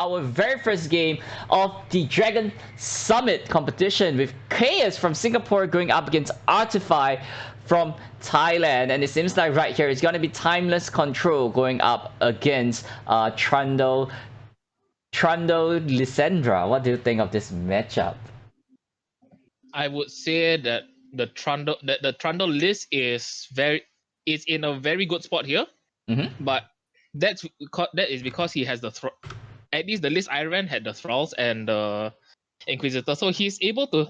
our very first game of the Dragon Summit competition with Khiaus from Singapore going up against Artefy from Thailand. And it seems like right here it's going to be Timeless Control going up against Trundle Lysandra. What do you think of this matchup? I would say that the Trundle list is in a very good spot here. But that is because he has at least the list I ran had the Thralls and the Inquisitor, so he's able to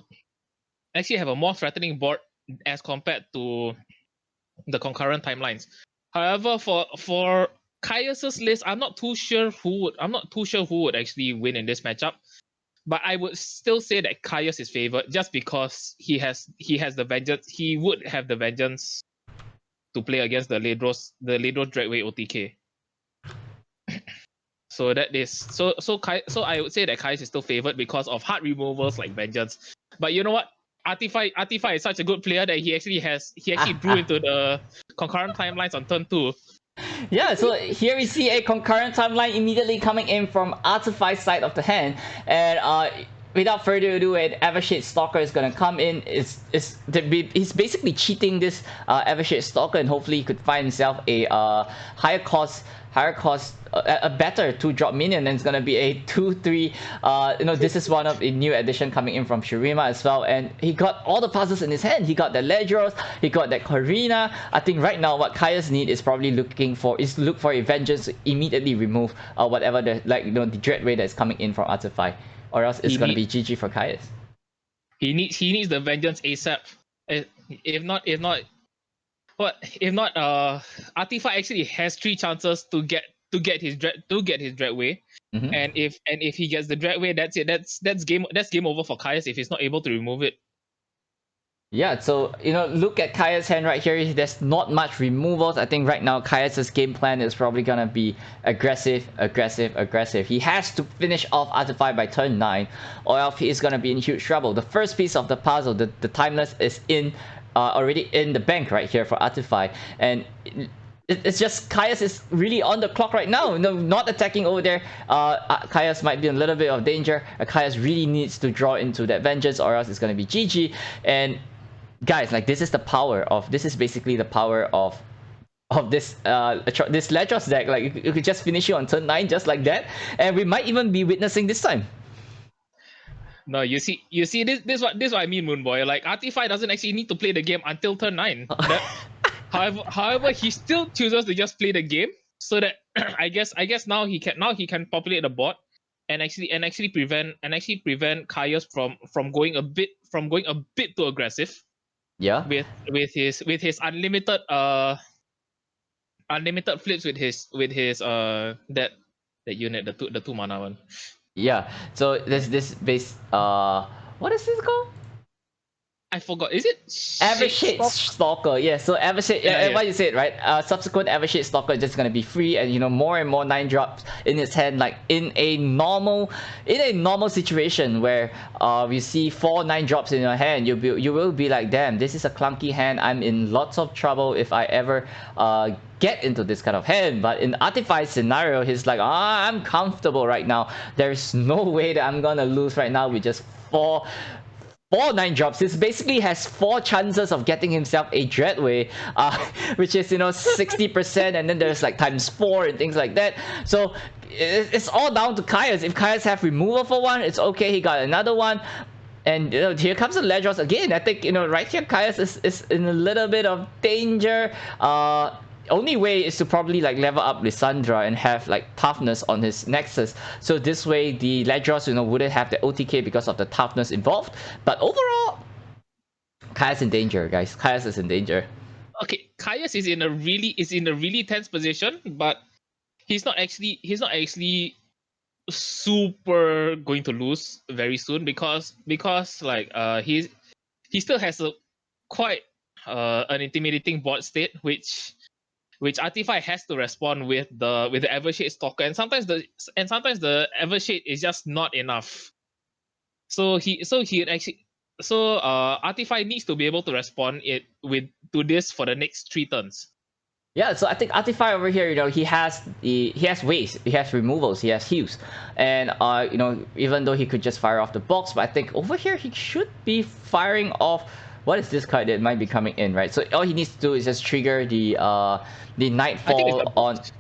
actually have a more threatening board as compared to the concurrent timelines. However, for Khiaus's list, I'm not too sure who would actually win in this matchup. But I would still say that Khiaus is favored just because he has the vengeance. He would have the vengeance to play against the Ledros Dragway OTK. So that is so I would say that Khiaus is still favored because of hard removals like vengeance. But you know what? Artefy is such a good player that he actually drew into the concurrent timelines on turn 2. Yeah, so here we see a concurrent timeline immediately coming in from Artefy's side of the hand, and without further ado, an Evershade Stalker is gonna come in. He's basically cheating this Evershade Stalker, and hopefully he could find himself a higher cost, a better 2-drop minion. And it's gonna be a 2/3. This is one of the new addition coming in from Shurima as well, and he got all the puzzles in his hand. He got the Ledros, he got that Corina. I think right now what Khiaus need is probably look for a vengeance to immediately remove whatever the Dreadway that's coming in from Artefy, or else it's gonna be GG for Khiaus. He needs the vengeance ASAP. If not, Artefy actually has 3 chances to get his Dreadway. And if he gets the Dreadway, that's it. That's game over for Khiaus if he's not able to remove it. Yeah, so look at Khiaus' hand right here. There's not much removals. I think right now Khiaus' game plan is probably gonna be aggressive. He has to finish off Artefy by turn 9, or else he is gonna be in huge trouble. The first piece of the puzzle, the Timeless, is already in the bank right here for Artefy, and it's just Khiaus is really on the clock right now. Not attacking over there. Khiaus might be in a little bit of danger. Khiaus really needs to draw into that vengeance, or else it's gonna be GG. And guys, this is basically the power of this Ledros deck. You could just finish it on turn 9 just like that, and we might even be witnessing this time. No, you see this what I mean, Moonboy. Like, Artefy doesn't actually need to play the game until turn 9. However, he still chooses to just play the game, so that I guess now he can populate the board and actually prevent Khiaus from going a bit too aggressive. Yeah. With his unlimited flips with his that unit, the 2 mana one. Yeah. So there's this base what is this called? I forgot. Is it Evershade Stalker? Yeah. So Evershade, yeah. What you said, right? Subsequent Evershade Stalker is just gonna be free, and more and more 9-drops in his hand. Like in a normal situation where you see 4 9-drops in your hand, you will be like, damn, this is a clunky hand. I'm in lots of trouble if I ever get into this kind of hand. But in Artefy's scenario, he's like, I'm comfortable right now. There's no way that I'm gonna lose right now with just 4 9-drops. This basically has 4 chances of getting himself a Dreadway, which is 60%, and then there's like ×4 and things like that. So it's all down to Khiaus. If Khiaus have removal for one, it's okay. He got another one. And here comes the Ledros again. I think right here Khiaus is in a little bit of danger. Only way is to probably level up Lysandra and have toughness on his Nexus. So this way the Ledros wouldn't have the OTK because of the toughness involved. But overall, Khiaus in danger, guys. Khiaus is in danger. Okay, Khiaus is in a really tense position, but he's not actually super going to lose very soon because he still has a quite an intimidating board state, which Artefy has to respond with the Evershade Stalker, and sometimes the Evershade is just not enough. So Artefy needs to be able to respond to this for the next 3 turns. Yeah, so I think Artefy over here, he has waste, he has removals, he has heals, and even though he could just fire off the box, but I think over here he should be firing off. What is this card that might be coming in, right? So all he needs to do is just trigger the I think it's the Nightfall on. box.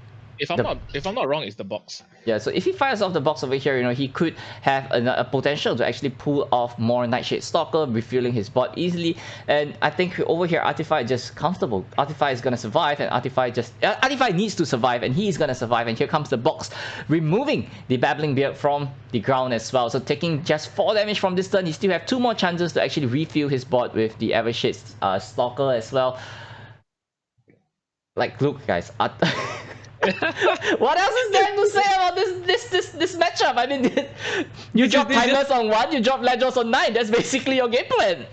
If I'm not wrong, it's the box. Yeah, so if he fires off the box over here, he could have a potential to actually pull off more Nightshade Stalker, refueling his bot easily. And I think over here, Artefy is just comfortable. Artefy is gonna survive, and Artefy needs to survive, and he's gonna survive. And here comes the box, removing the Babbling Beard from the ground as well. So taking just 4 damage from this turn, he still have 2 more chances to actually refuel his bot with the Evershade Stalker as well. Like, look, guys. What else is there to say about this matchup? I mean, you drop Timeless on 1, you drop Ledros on 9. That's basically your game plan.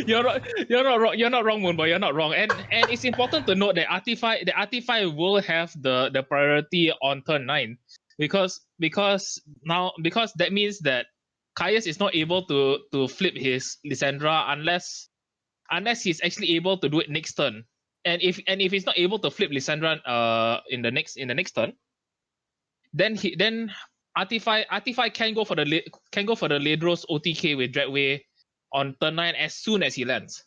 You're not wrong, Moonboy. You're not wrong. And it's important to note that Artefy will have the priority on turn 9 because that means that Khiaus is not able to flip his Lysandra unless he's actually able to do it next turn. And if he's not able to flip Lysandra in the next turn, then Artefy can go for the Ledros OTK with Dreadway on turn 9 as soon as he lands.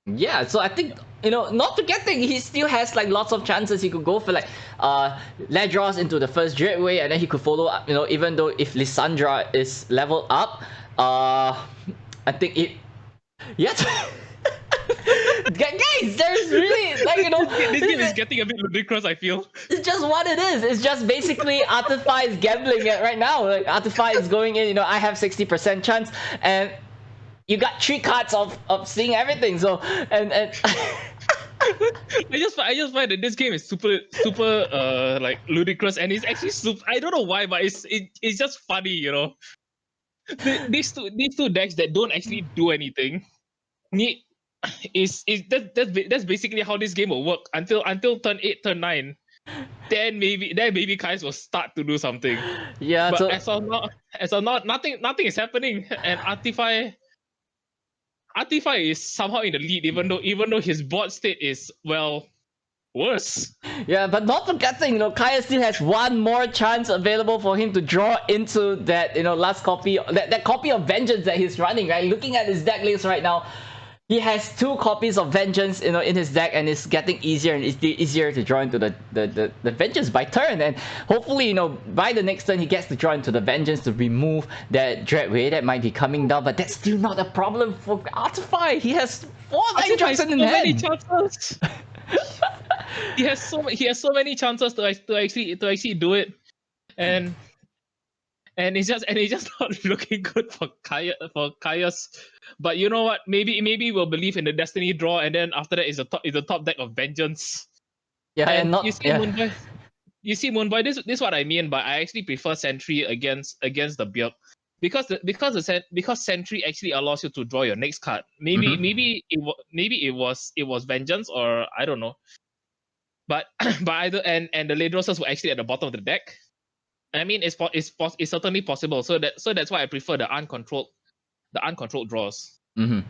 Yeah, so I think, not forgetting, he still has like lots of chances. He could go for like Ledros into the first Dreadway, and then he could follow up, even though if Lysandra is leveled up, I think it. Yes. Guys, there's really this game is getting a bit ludicrous, I feel. It's just what it is. It's just basically Artefy is gambling it right now. Like Artefy is going in, I have 60% chance, and you got 3 cards of seeing everything. So and I just find that this game is super like ludicrous, and it's actually super. I don't know why, but it's just funny, These two decks that don't actually do anything that's basically how this game will work until turn 8, turn 9. Then maybe Khiaus will start to do something. Yeah, but so as of not, nothing is happening, and Artefy is somehow in the lead, even though his board state is worse. Yeah, but not forgetting, Khiaus still has 1 more chance available for him to draw into that, last copy, that copy of Vengeance that he's running, right? Looking at his deck list right now, he has 2 copies of Vengeance, in his deck, and it's getting easier and easier to draw into the Vengeance by turn. And hopefully, by the next turn, he gets to draw into the Vengeance to remove that Dreadway that might be coming down. But that's still not a problem for Artefy. He has 4 9 drops in hand. He has so many chances to actually do it, and it's just not looking good for Khiaus. But you know what? Maybe we'll believe in the Destiny draw, and then after that is the top deck of Vengeance. Yeah, and not you see, Moonboy. You see, Moonboy. This is what I mean. But I actually prefer Sentry against the Bjerg, because Sentry actually allows you to draw your next card. Maybe it was Vengeance, or I don't know. But either and the Ledroses were actually at the bottom of the deck. I mean, it's certainly possible. So that's why I prefer the uncontrolled draws. Mm-hmm.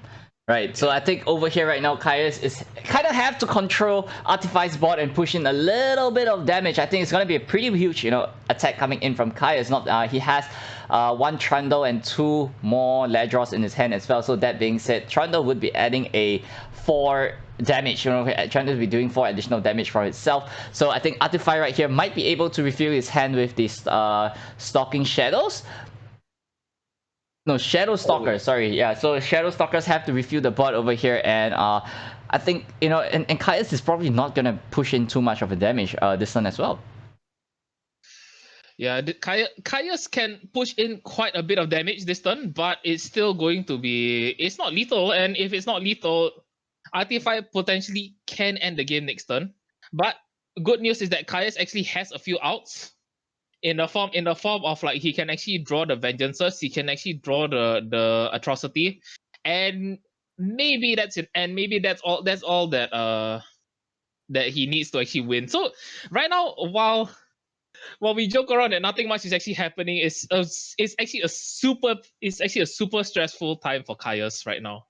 Right. So I think over here right now, Khiaus is kind of have to control Artefy's board and push in a little bit of damage. I think it's gonna be a pretty huge, attack coming in from Khiaus. Not he has 1 Trundle and 2 more Ledros in his hand as well. So that being said, Trundle would be adding a 4 damage, trying to be doing 4 additional damage for itself. So I think Artefy right here might be able to refill his hand with these Stalking Shadows. No, Shadow Stalker, sorry. Yeah, so Shadow Stalkers have to refuel the board over here, and I think, and Khiaus is probably not going to push in too much of a damage this turn as well. Yeah, Khiaus can push in quite a bit of damage this turn, but it's still going to be... It's not lethal, and if it's not lethal, Artefy potentially can end the game next turn. But good news is that Khiaus actually has a few outs. In the form of like, he can actually draw the Vengeances, he can actually draw the Atrocity, and maybe that's it. And maybe that's all that that he needs to actually win. So right now, while we joke around that nothing much is actually happening, it's actually a super stressful time for Khiaus right now.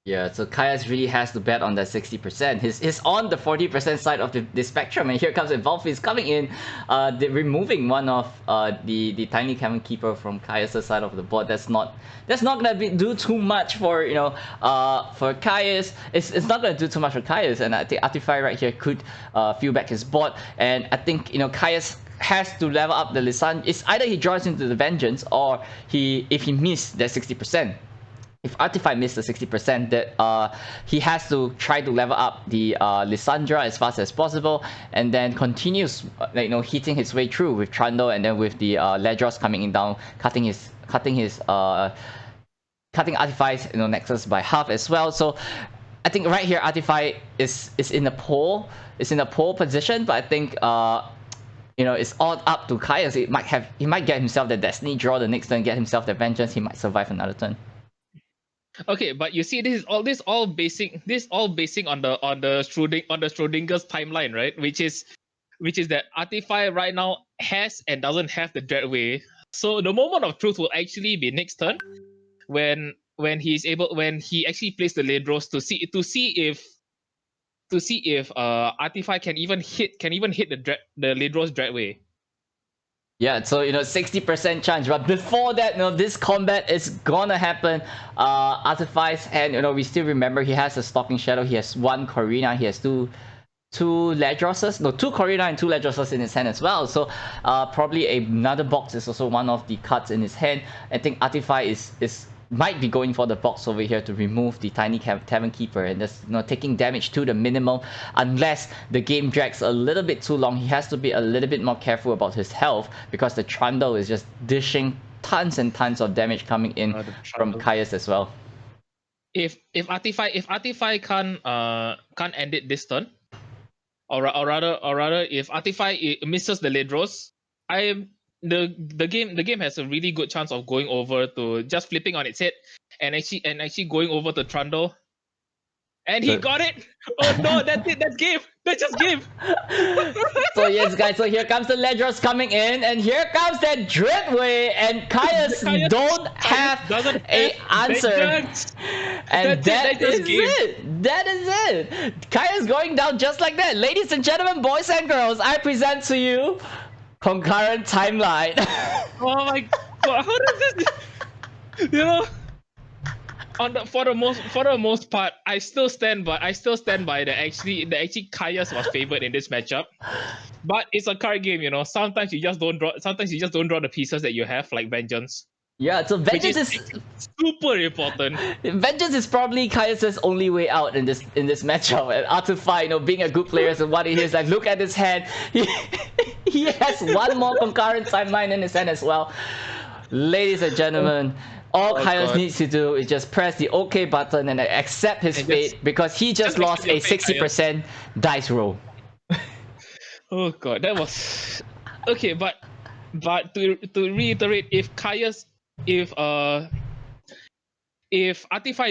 Yeah, so Khiaus really has to bet on that 60%. He's on the 40% side of the spectrum, and here comes Evolve coming in, removing one of the Tiny Cavern Keeper from Khiaus' side of the board. That's not gonna do too much for for Khiaus. It's not gonna do too much for Khiaus, and I think Artefy right here could fill back his board, and I think Khiaus has to level up the Lissandra. It's either he draws into the Vengeance, or if he missed that 60%. If Artefy missed the 60%, that he has to try to level up the Lissandra as fast as possible, and then continues hitting his way through with Trundle, and then with the Ledros coming in down, cutting Artefy's Nexus by half as well. So I think right here Artefy is in a pole position, but I think it's all up to Khiaus. He might get himself the Destiny draw the next turn, get himself the Vengeance. He might survive another turn. Okay, but you see, this is all basing on the Schrodinger's timeline, right? Which is that Artefy right now has and doesn't have the Dreadway. So the moment of truth will actually be next turn, when he actually plays the Ledros to see if Artefy can even hit the Ledros Dreadway. Yeah, so 60% chance, but before that, this combat is gonna happen. Artefy's hand, we still remember he has a Stalking Shadow, he has one Corina, he has two Ledroses, two Corina and two Ledroses in his hand as well. So probably another box is also one of the cards in his hand. I think Artefy might be going for the box over here to remove the Tiny Cavern Keeper, and just taking damage to the minimum. Unless the game drags a little bit too long, he has to be a little bit more careful about his health, because the Trundle is just dishing tons and tons of damage coming in from Khiaus as well. If Artefy can't end it this turn, or rather if Artefy misses the Ledros, the game has a really good chance of going over to just flipping on its head and actually going over to Trundle. And he got it! Oh no, that's it, that's game! That's just game! So yes guys, so here comes the Ledros coming in, and here comes that Dreadway, and Khiaus don't have an answer. And that is it! That is it! Khiaus going down just like that. Ladies and gentlemen, boys and girls, I present to you Concurrent Timeline. Oh my god, how does this for the most part, I still stand by that actually Khiaus was favored in this matchup. But it's a card game, sometimes you just don't draw the pieces that you have, like Vengeance. Yeah, so Vengeance is super important. Vengeance is probably Khiaus' only way out in this matchup. And Artefy, being a good player, so what he is like, look at his hand. He has one more Concurrent Timeline in his hand as well. Ladies and gentlemen, all Khiaus needs to do is just press the OK button and accept his fate, because he just lost a 60% dice roll. Oh god, that was okay. But to reiterate, if Artefy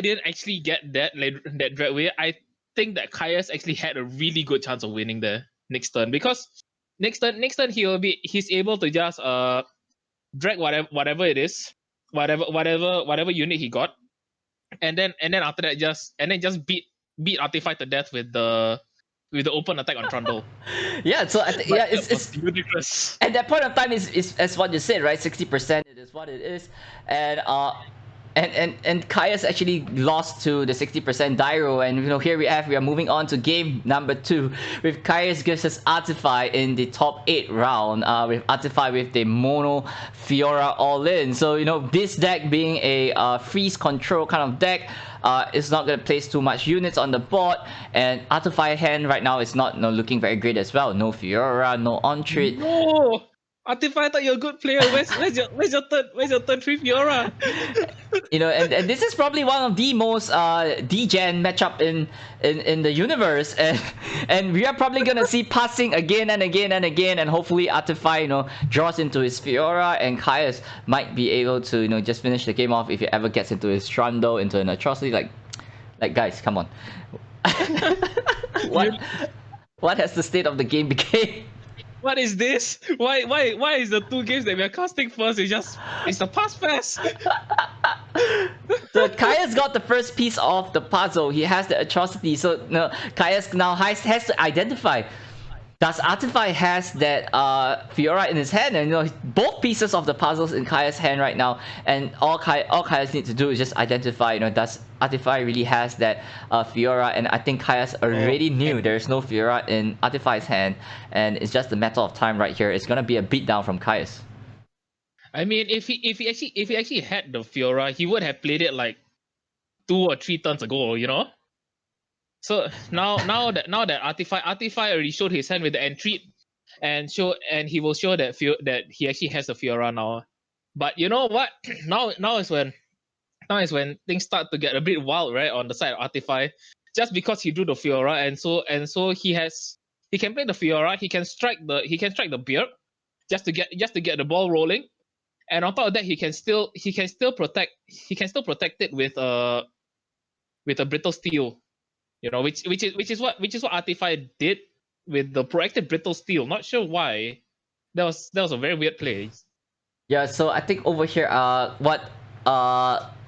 didn't actually get that Dreadway, I think that Khiaus actually had a really good chance of winning the next turn, because next turn he's able to just drag whatever it is, whatever unit he got, and then after that just beat Artefy to death with the open attack on Trundle. Yeah, so it's ludicrous. At that point of time, is as what you said, right? 60%, it is what it is, and Khiaus actually lost to the 60% die roll, and here we are moving on to game number 2 with Khiaus versus Artefy in the top 8 round, with Artefy with the mono Fiora all in. So this deck being a freeze control kind of deck, it's not going to place too much units on the board, and Artefy hand right now is not looking very great as well. No Fiora, no on-treat. No! Artefy, I thought you're a good player. Where's your turn 3 Fiora? And this is probably one of the most degen matchup in the universe, and we are probably gonna see passing again and again and again, and hopefully Artefy draws into his Fiora, and Khiaus might be able to just finish the game off if he ever gets into his Trundle, into an atrocity. Like guys, come on. What has the state of the game became? What is this? Why is the 2 games that we are casting first? It's the pass fast. So Khiaus got the first piece of the puzzle. He has the atrocity. So Khiaus now has to identify. Does Artefy has that Fiora in his hand, and both pieces of the puzzles in Khiaus' hand right now, and all Khiaus need to do is just identify. Does Artefy really has that Fiora? And I think Khiaus already knew there's no Fiora in Artefy's hand, and it's just a matter of time right here. It's gonna be a beatdown from Khiaus. I mean, if he actually had the Fiora, he would have played it like 2 or 3 turns ago, So now that Artefy already showed his hand with the entreat, and he will show that he actually has a Fiora now. But you know what? Now is when things start to get a bit wild, right? On the side of Artefy, just because he drew the Fiora, and so he can play the Fiora, he can strike the beard just to get the ball rolling. And on top of that, he can still protect it with a brittle steel, which is what Artefy did with the proactive brittle steel. Not sure why. That was a very weird play. Yeah, so I think over here, what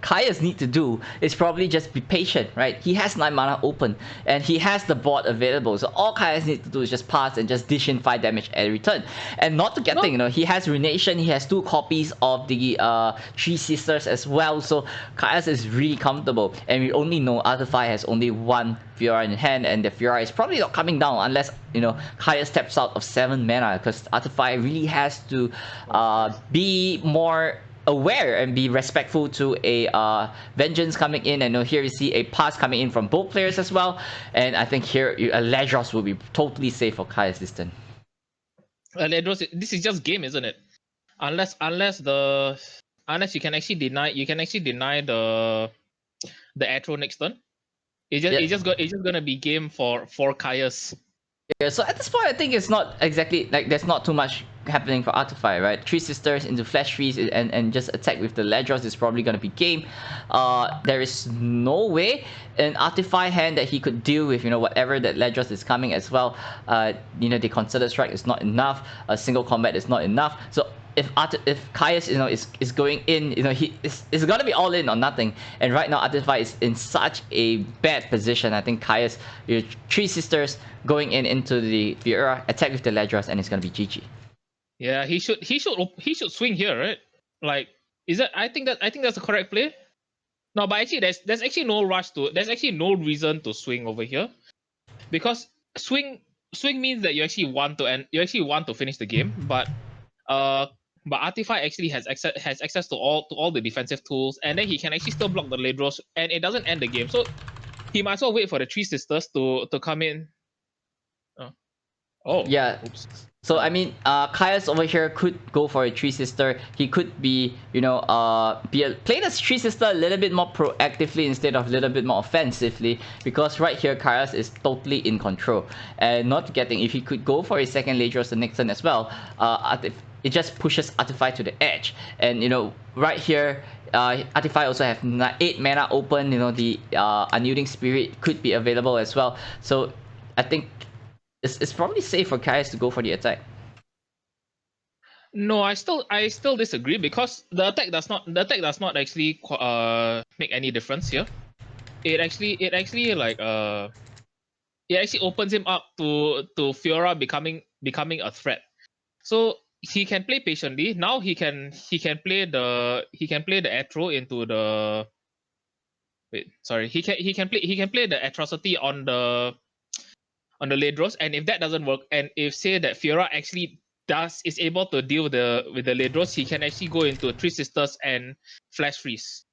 Khiaus need to do is probably just be patient, right? He has 9 mana open, and he has the board available. So all Khiaus need to do is just pass and just dish in 5 damage at return. And not to get thing, he has Ruination, he has 2 copies of the 3 Sisters as well. So Khiaus is really comfortable, and we only know Artefy has only 1 Fiora in hand, and the Fiora is probably not coming down unless Khiaus steps out of 7 mana, because Artefy really has to be more aware and be respectful to a Vengeance coming in. And here we see a pass coming in from both players as well, and I think here Ledros will be totally safe for Khiaus this turn. Ledros, this is just game, isn't it? Unless you can actually deny the Atro next turn. It's just gonna be game for Khiaus. Yeah, so at this point, I think it's not exactly like there's not too much happening for Artefy, right? 3 Sisters into Flash Freeze and just attack with the Ledros is probably gonna be game. There is no way in Artefy hand that he could deal with whatever that Ledros is coming as well. The Concerted Strike is not enough. A single combat is not enough. So if Khiaus is going in, he is gonna be all in or nothing. And right now Artefy is in such a bad position. I think Khiaus, 3 Sisters going into the Fiora, attack with the Ledros, and it's gonna be GG. Yeah, he should swing here, right? Like, is that? I think that's the correct play. No, but actually there's actually no rush to. There's actually no reason to swing over here, because swing means that you actually want to finish the game, but Artefy actually has access to all the defensive tools, and then he can actually still block the Ledros, and it doesn't end the game. So he might as well wait for the 3 Sisters to come in. Oh yeah. Oops. So I mean, Khiaus over here could go for a 3 Sister. He could be play the 3 Sister a little bit more proactively instead of a little bit more offensively, because right here Khiaus is totally in control. And not getting, if he could go for a second Ledros the next turn as well, it just pushes Artefy to the edge. And right here, Artefy also have 8 mana open. The Unyielding Spirit could be available as well. So I think it's probably safe for Khiaus to go for the attack. No, I still disagree, because the attack does not actually make any difference here. It actually opens him up to Fiora becoming a threat. So he can play patiently. Now he can play the Atro into the. Wait, sorry. He can play the Atrocity on the Ledros, and if that doesn't work, and if say that Fiora actually is able to deal with the Ledros, he can actually go into 3 Sisters and Flash Freeze.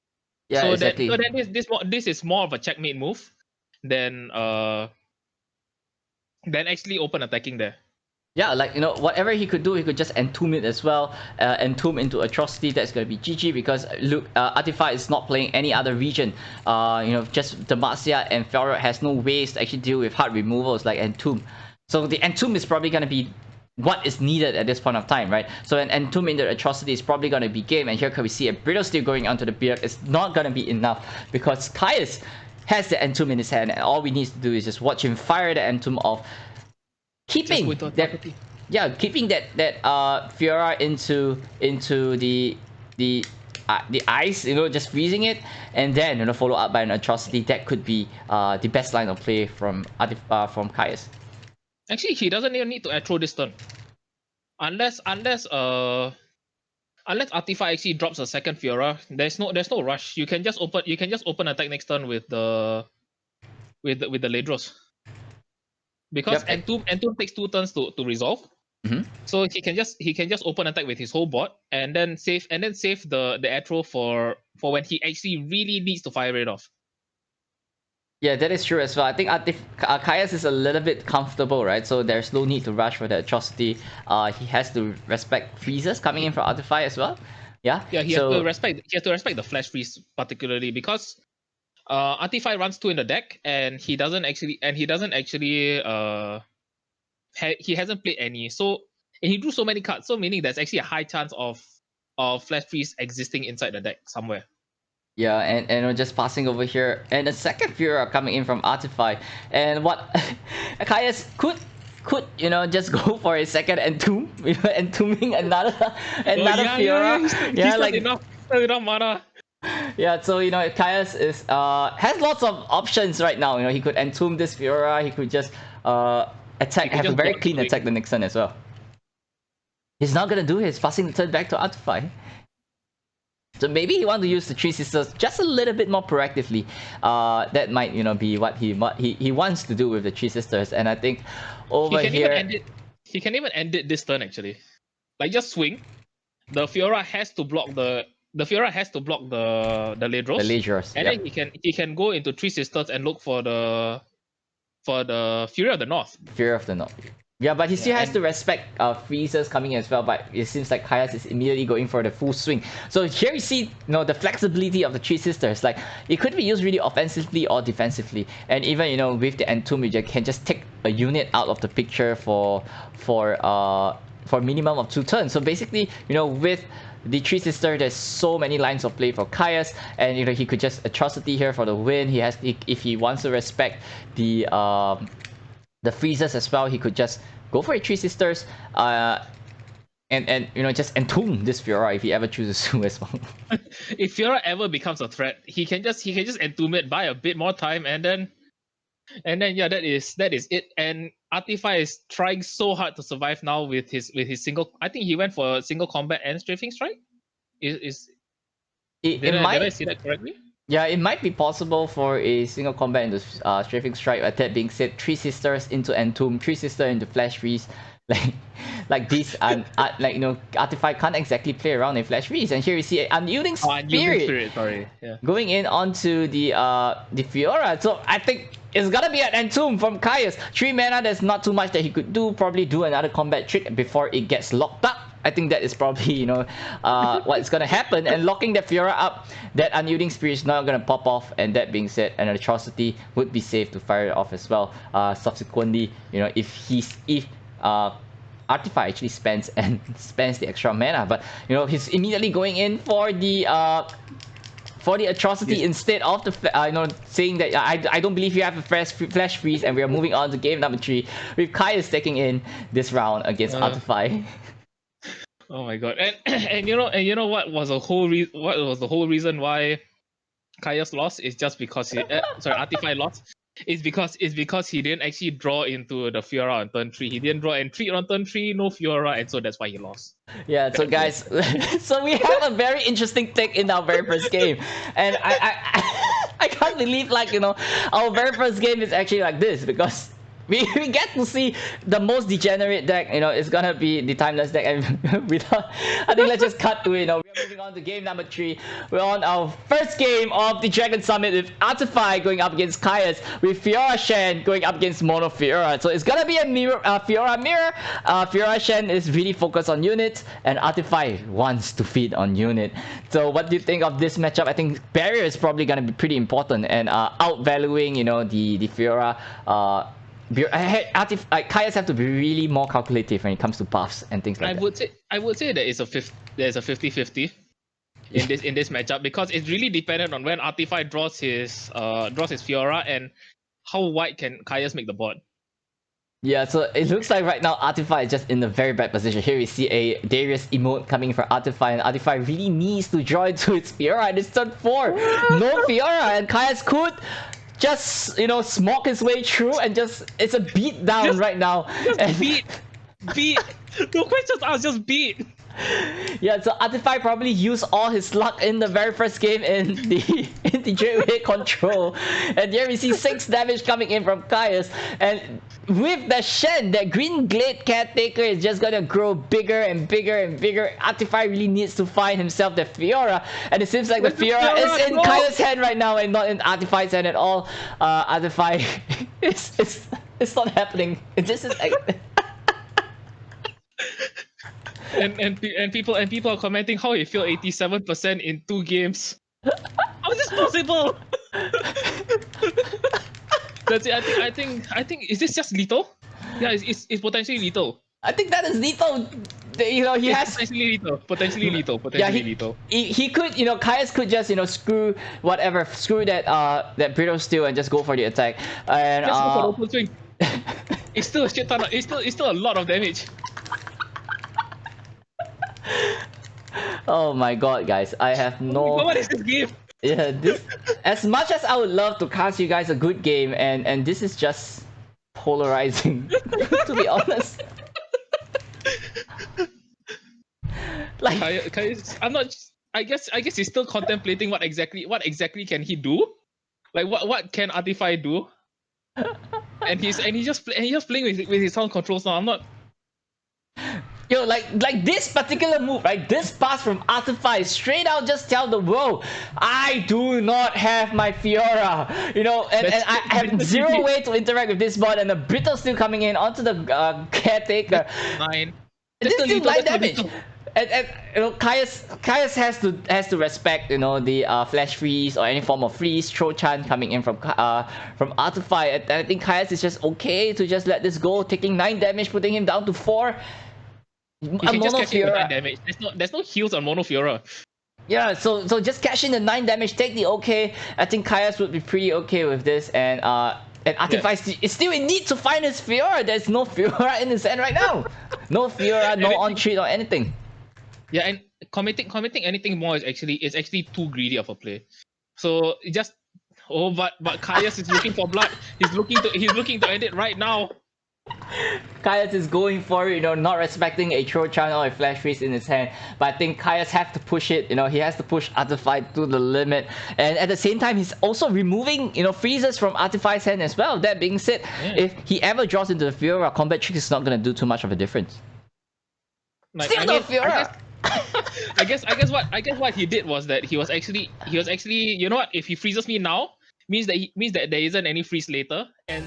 Yeah, so exactly. This is more of a checkmate move than actually open attacking there. Yeah, like whatever he could do, he could just entomb it as well. Entomb into Atrocity, that's gonna be GG, because look, Artefy is not playing any other region. Just Demacia and Fiora has no ways to actually deal with hard removals like Entomb. So the Entomb is probably gonna be what is needed at this point of time, right? So an Entomb into Atrocity is probably gonna be game, and here can we see a Brittle Steel going onto the beard. It's not gonna be enough, because Khiaus has the Entomb in his hand, and all we need to do is just watch him fire the Entomb off. Keeping that Fiora into the the ice, just freezing it, and then follow up by an atrocity. That could be the best line of play from Khiaus. Actually, he doesn't even need to Atro this turn, unless Artefy actually drops a second Fiora. There's no rush. You can just open attack next turn with the Ledros. Because Entomb takes 2 turns to resolve. So he can just open attack with his whole board and then save the Atro for when he actually really needs to fire it off. Yeah, that is true as well. I think Khiaus is a little bit comfortable, right? So there's no need to rush for the atrocity. He has to respect freezes coming in from Artefy as well. Yeah. Yeah, he has to respect the flash freeze particularly because Artefy runs 2 in the deck and he hasn't played any. So and he drew so many cards, so meaning there's actually a high chance of flash freeze existing inside the deck somewhere. Yeah, and we're just passing over here, and the second Fiora coming in from Artefy, and what Khiaus could just go for a second entomb, entombing another Fiora. Yeah, like enough mana. Yeah, so Khiaus is has lots of options right now. He could entomb this Fiora. He could just attack, have a very clean attack the next turn as well. He's not gonna do his passing the turn back to Artefy. So maybe he wants to use the Three Sisters just a little bit more proactively. That might be what he wants to do with the Three Sisters, and I think over here he can even end it this turn actually. Like just swing. The Fiora has to block the Ledros. The Ledros, and then he can go into Three Sisters and look for the Fury of the North. Fury of the North. Yeah, but he still has to respect freezes coming as well, but it seems like Khiaus is immediately going for the full swing. So here you see the flexibility of the Three Sisters. Like, it could be used really offensively or defensively. And even with the Entomb, you can just take a unit out of the picture for a minimum of 2 turns. So basically, with the Three Sister, there's so many lines of play for Khiaus, and he could just atrocity here for the win. If he wants to respect the freezes as well, he could just go for a Three Sisters and just entomb this Fiora if he ever chooses to as well. If Fiora ever becomes a threat, he can just entomb it, buy a bit more time, and then yeah, that is it. And Artefy is trying so hard to survive now with his single. I think he went for a single combat and strafing strike. Did I see that correctly? Yeah, it might be possible for a single combat into strafing strike. But that being said, Three Sisters into Entomb, Three Sister into Flash Freeze, like these, and Artefy can't exactly play around in Flash Freeze. And here you see Unyielding Spirit, going in onto the Fiora. So I think it's gonna be an Entomb from Khiaus. 3 mana, there's not too much that he could do. Probably do another combat trick before it gets locked up. I think that is probably what's gonna happen, and locking the Fiora up, that Unyielding Spirit is not gonna pop off. And that being said, an atrocity would be safe to fire it off as well. Subsequently, if Artefy actually spends the extra mana, but he's immediately going in for the atrocity instead of the saying that I don't believe you have a flash freeze, and we are moving on to game number 3 with Khiaus taking in this round against Artefy. Oh my god! And what was the whole reason why Khiaus lost is just because Artefy lost. It's because he didn't actually draw into the Fiora on turn 3. He didn't draw and treat on turn 3, no Fiora, and so that's why he lost. Yeah, so guys, so we have a very interesting take in our very first game, and I can't believe our very first game is actually like this, because we get to see the most degenerate deck. It's gonna be the Timeless deck, and I think let's just cut to it. We're moving on to game number 3. We're on our first game of the Dragon Summit with Artefy going up against Khiaus, with Fiora Shen going up against Mono Fiora. So it's gonna be a Fiora mirror. Fiora Shen is really focused on units, and Artefy wants to feed on unit. So what do you think of this matchup? I think barrier is probably gonna be pretty important, and outvaluing the Fiora. Khiaus have to be really more calculative when it comes to buffs and things like that. I would say that there's a 50-50 in this matchup, because it's really dependent on when Artefy draws his Fiora and how wide can Khiaus make the board. Yeah, so it looks like right now Artefy is just in a very bad position. Here we see a Darius emote coming from Artefy, and Artefy really needs to draw into its Fiora, and it's turn 4. No Fiora, and Khiaus could just, you know, smoke his way through and just, it's a beat down right now. Just beat. No questions asked, just beat. Yeah, so Artefy probably used all his luck in the very first game in the Gateway control. And here we see 6 damage coming in from Khiaus. And with the Shen, that Green Glade Caretaker is just gonna grow bigger and bigger and bigger. Artefy really needs to find himself the Fiora. And it seems like the Fiora is in Khiaus' hand right now and not in Artefy's hand at all. Artefy, it's not happening. It just is like... And people are commenting how he feel 87% in 2 games. How is this possible? That's it. I think is this just lethal? Yeah, it's potentially lethal. I think that is lethal. You know, he has potentially lethal. He could, you know, Khiaus could just, you know, screw that that Brittle Steel and just go for the attack. And just go for the open swing. It's still a shit ton. It's still a lot of damage. Oh my god, guys, I have no... What is this game? Yeah, this... As much as I would love to cast you guys a good game, and this is just polarizing, to be honest. Like... Khiaus, I'm not... I guess he's still contemplating what exactly can he do? Like, what can Artefy do? And he's just playing with his own controls now. I'm not... Yo, like this particular move, right? This pass from Artefy straight out just tell the world, I do not have my Fiora. You know, and I have zero way to interact with this bot, and the Brittle still coming in onto the Caretaker. 9. This is 9 damage. And you know, Khiaus has to respect, you know, the flash freeze or any form of freeze, throw chan coming in from Artefy. And I think Khiaus is just okay to just let this go, taking 9 damage, putting him down to 4. You can just catch it with 9 damage. There's no heals on Mono Fiora. Yeah, so just catch in the 9 damage, take the okay. I think Khiaus would be pretty okay with this, and Artefy is still in need to find his Fiora. There's no Fiora in his hand right now. No Fiora, no on treat or anything. Yeah, and committing anything more is actually too greedy of a play. So just but Khiaus is looking for blood. He's looking to end it right now. Khiaus is going for it, you know, not respecting a throw channel or a flash freeze in his hand. But I think Khiaus have to push it, you know, he has to push Artefy to the limit. And at the same time, he's also removing, you know, freezes from Artefy's hand as well. That being said, if he ever draws into the Fiora, Combat Trick is not going to do too much of a difference. Like, Still no Fiora! I guess what he did was that he was actually, you know what, if he freezes me now, means that there isn't any freeze later, and